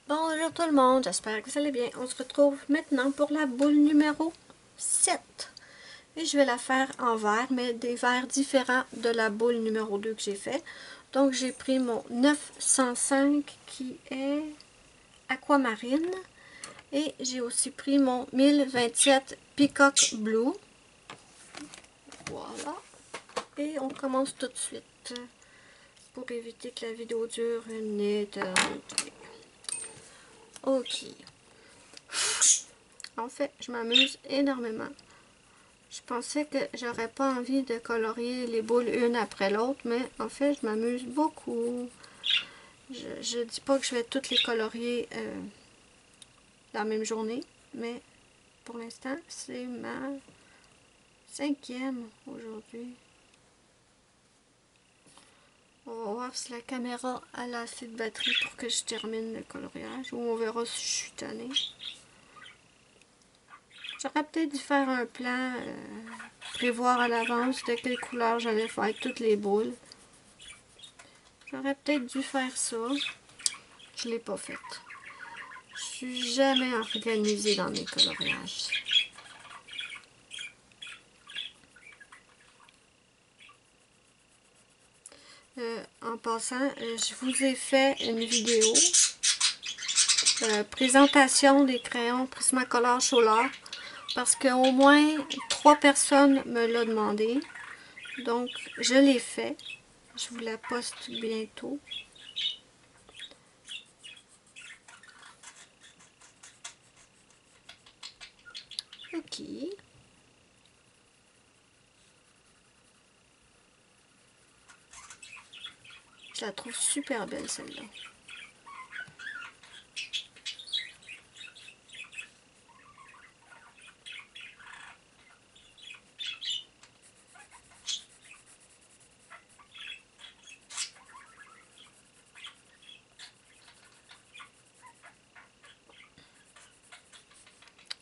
Bonjour tout le monde, j'espère que vous allez bien. On se retrouve maintenant pour la boule numéro 7. Et je vais la faire en verre, mais des verres différents de la boule numéro 2 que j'ai fait. Donc j'ai pris mon 905 qui est aquamarine. Et j'ai aussi pris mon 1027 Peacock Blue. Voilà. Et on commence tout de suite pour éviter que la vidéo dure une éternité. Ok. En fait, je m'amuse énormément. Je pensais que j'aurais pas envie de colorier les boules une après l'autre, mais en fait, je m'amuse beaucoup. Je dis pas que je vais toutes les colorier la même journée, mais pour l'instant, c'est ma 5e aujourd'hui. On va voir si la caméra a assez de batterie pour que je termine le coloriage, ou on verra si je suis tannée. J'aurais peut-être dû faire un plan, prévoir à l'avance de quelle couleur j'allais faire toutes les boules. J'aurais peut-être dû faire ça. Je ne l'ai pas fait. Je suis jamais organisée dans mes coloriages. En passant, je vous ai fait une vidéo présentation des crayons Prismacolor Solar parce qu'au moins 3 personnes me l'ont demandé. Donc, je l'ai fait. Je vous la poste bientôt. Ok. Je la trouve super belle celle-là.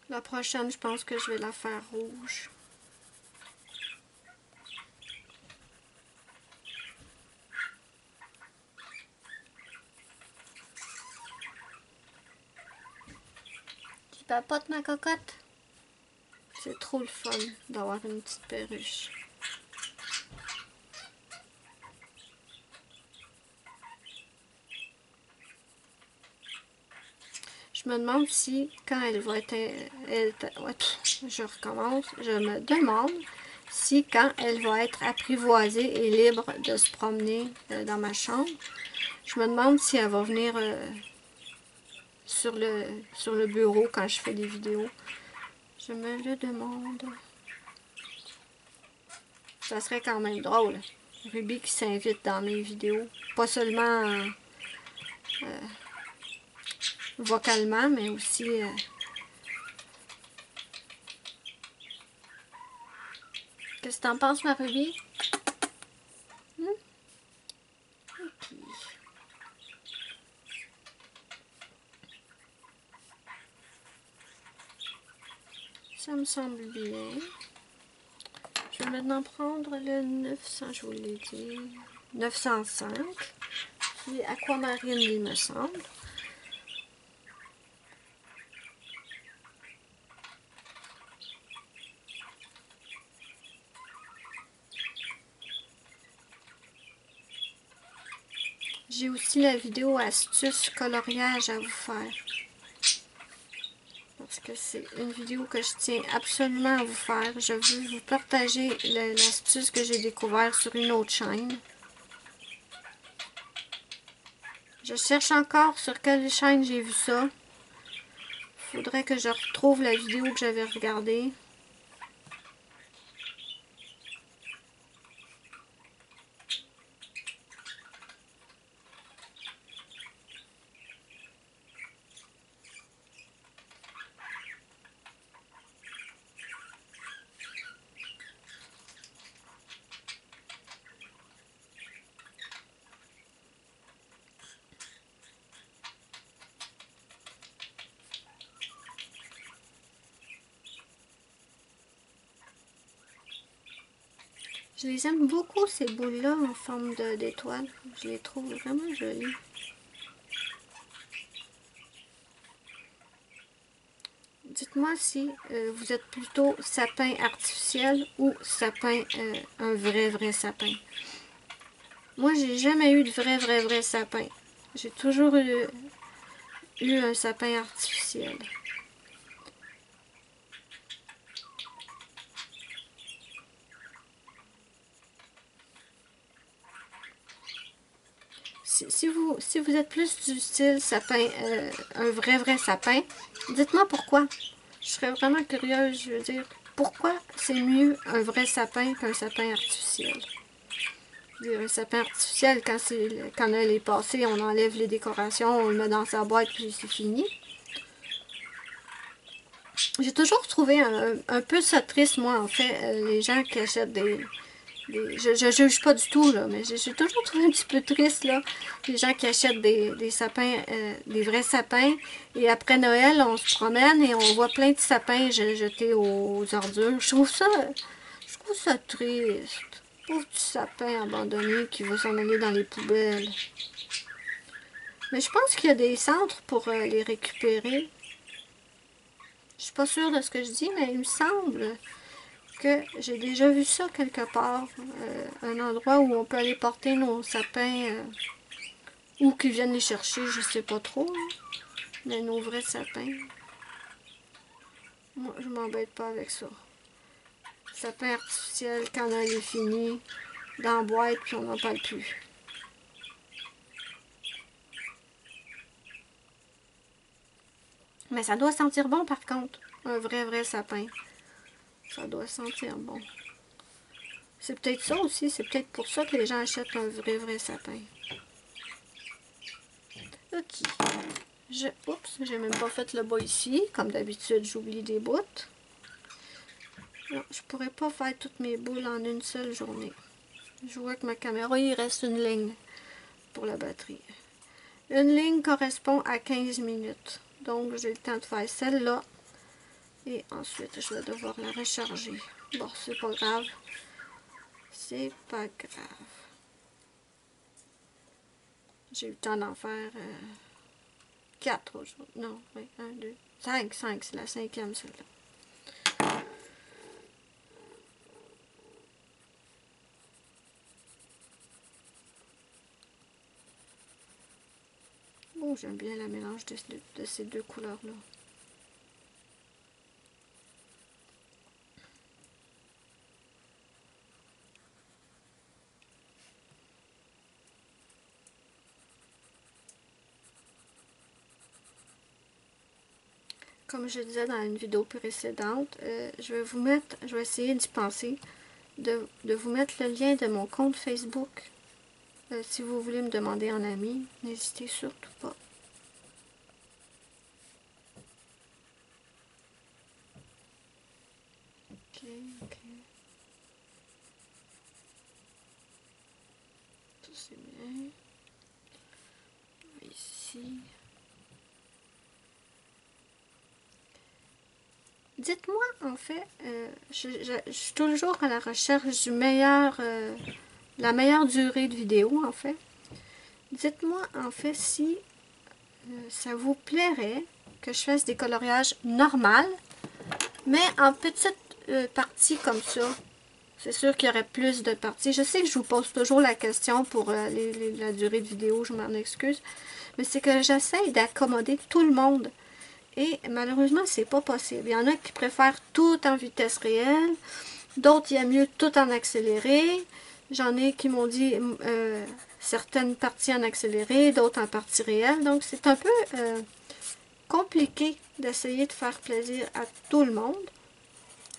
La prochaine, je pense que je vais la faire rouge. Tu papotes ma cocotte? C'est trop le fun d'avoir une petite perruche. Je me demande si, quand elle va être... je recommence. Je me demande si, quand elle va être apprivoisée et libre de se promener dans ma chambre, je me demande si elle va venir sur le bureau quand je fais des vidéos. Je me le demande. Ça serait quand même drôle. Ruby qui s'invite dans mes vidéos. Pas seulement vocalement, mais aussi... Qu'est-ce que t'en penses, ma Ruby? Okay. Ça me semble bien. Je vais maintenant prendre le 900, je vous l'ai dit, 905, qui est aquamarine, il me semble. J'ai aussi la vidéo astuce coloriage à vous faire. Parce que c'est une vidéo que je tiens absolument à vous faire. Je veux vous partager l'astuce que j'ai découvert sur une autre chaîne. Je cherche encore sur quelle chaîne j'ai vu ça. Il faudrait que je retrouve la vidéo que j'avais regardée. Je les aime beaucoup, ces boules-là, en forme d'étoile. Je les trouve vraiment jolies. Dites-moi si vous êtes plutôt sapin artificiel ou sapin, un vrai sapin. Moi, j'ai jamais eu de vrai sapin. J'ai toujours eu un sapin artificiel. Si vous êtes plus du style sapin, un vrai sapin, dites-moi pourquoi. Je serais vraiment curieuse, je veux dire, pourquoi c'est mieux un vrai sapin qu'un sapin artificiel? Un sapin artificiel, quand Noël est passé, on enlève les décorations, on le met dans sa boîte, puis c'est fini. J'ai toujours trouvé un peu ça triste, moi, en fait, les gens qui achètent je juge pas du tout, là, mais j'ai toujours trouvé un petit peu triste, là, les gens qui achètent des sapins, des vrais sapins, et après Noël, on se promène et on voit plein de sapins jetés aux ordures. Je trouve ça triste. Pauvre petit sapin abandonné qui va s'en aller dans les poubelles. Mais je pense qu'il y a des centres pour les récupérer. Je suis pas sûre de ce que je dis, mais il me semble que j'ai déjà vu ça quelque part. Un endroit où on peut aller porter nos sapins ou qu'ils viennent les chercher, je sais pas trop. Hein, mais nos vrais sapins. Moi, je m'embête pas avec ça. Sapin artificiel, quand on est fini, dans la boîte, puis on n'en parle plus. Mais ça doit sentir bon par contre. Un vrai sapin. Ça doit sentir bon. C'est peut-être ça aussi. C'est peut-être pour ça que les gens achètent un vrai sapin. Ok. Oups, j'ai même pas fait le bas ici. Comme d'habitude, j'oublie des bouts. Non, je pourrais pas faire toutes mes boules en une seule journée. Je vois que ma caméra, il reste une ligne pour la batterie. Une ligne correspond à 15 minutes. Donc, j'ai le temps de faire celle-là. Et ensuite, je vais devoir la recharger. Bon, c'est pas grave. C'est pas grave. J'ai eu le temps d'en faire 4 aujourd'hui. Non, oui, 1, 2, 5, c'est la 5e celle-là. Oh, j'aime bien le mélange de ces deux couleurs-là. Comme je disais dans une vidéo précédente, je vais essayer d'y penser, de vous mettre le lien de mon compte Facebook. Si vous voulez me demander en ami, n'hésitez surtout pas. Ok. Ça c'est bien. Ici. Dites-moi, en fait, je suis toujours à la recherche la meilleure durée de vidéo, en fait. Dites-moi, en fait, si ça vous plairait que je fasse des coloriages normaux, mais en petites parties comme ça. C'est sûr qu'il y aurait plus de parties. Je sais que je vous pose toujours la question pour la durée de vidéo, je m'en excuse. Mais c'est que j'essaye d'accommoder tout le monde. Et malheureusement, c'est pas possible. Il y en a qui préfèrent tout en vitesse réelle. D'autres, il y a mieux tout en accéléré. J'en ai qui m'ont dit certaines parties en accéléré, d'autres en partie réelle. Donc, c'est un peu compliqué d'essayer de faire plaisir à tout le monde.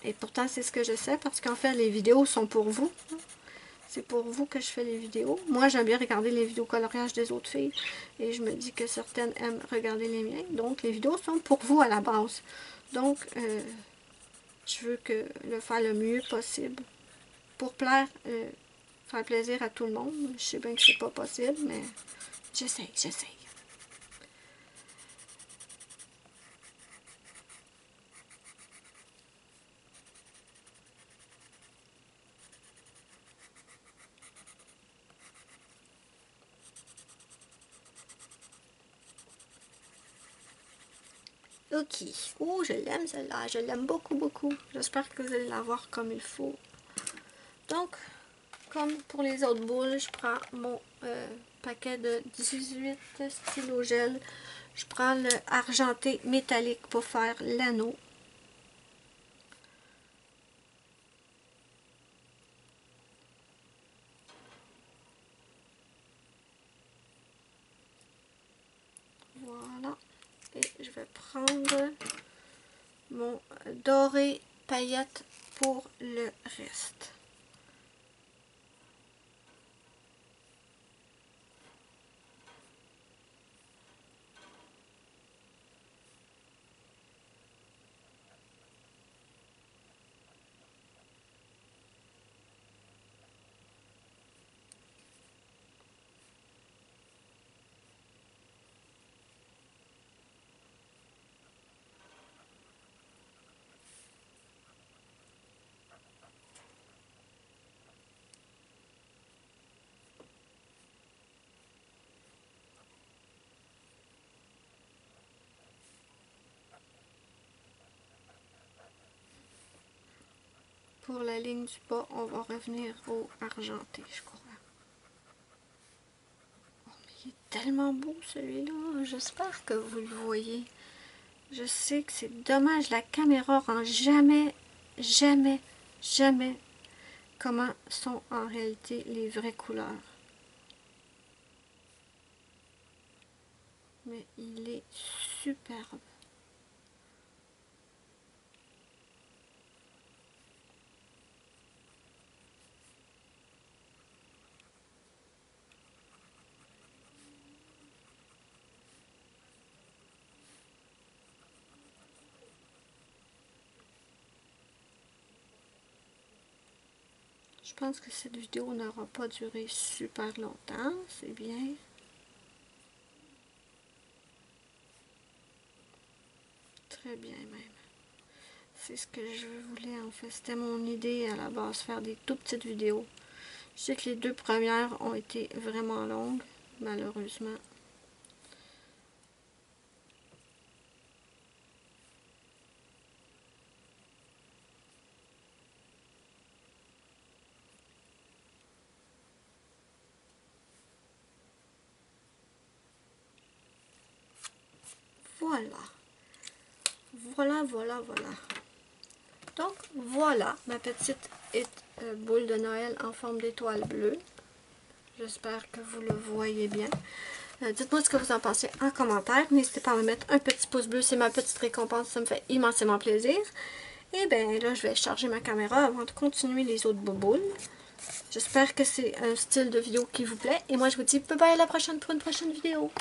Et pourtant, c'est ce que je sais parce qu'en fait, les vidéos sont pour vous. C'est pour vous que je fais les vidéos. Moi, j'aime bien regarder les vidéos coloriage des autres filles. Et je me dis que certaines aiment regarder les miennes. Donc, les vidéos sont pour vous à la base. Donc, je veux le faire le mieux possible pour plaire, faire plaisir à tout le monde. Je sais bien que c'est pas possible, mais j'essaye. Ok. Oh, je l'aime celle-là. Je l'aime beaucoup, beaucoup. J'espère que vous allez la voir comme il faut. Donc, comme pour les autres boules, je prends mon paquet de 18 stylo gel. Je prends le argenté métallique pour faire l'anneau. Voilà. Et je vais prendre mon doré paillette pour le reste. Pour la ligne du bas, on va revenir au argenté, je crois. Oh, mais il est tellement beau celui-là. J'espère que vous le voyez. Je sais que c'est dommage, la caméra rend jamais, jamais, jamais comment sont en réalité les vraies couleurs. Mais il est superbe. Je pense que cette vidéo n'aura pas duré super longtemps, c'est bien. Très bien même. C'est ce que je voulais en fait. C'était mon idée à la base, faire des tout petites vidéos. Je sais que les deux premières ont été vraiment longues, malheureusement. Voilà. Voilà, voilà, voilà. Donc, voilà ma petite boule de Noël en forme d'étoile bleue. J'espère que vous le voyez bien. Dites-moi ce que vous en pensez en commentaire. N'hésitez pas à me mettre un petit pouce bleu. C'est ma petite récompense. Ça me fait immensément plaisir. Et bien là, je vais charger ma caméra avant de continuer les autres boboules. J'espère que c'est un style de vidéo qui vous plaît. Et moi, je vous dis bye bye à la prochaine pour une prochaine vidéo.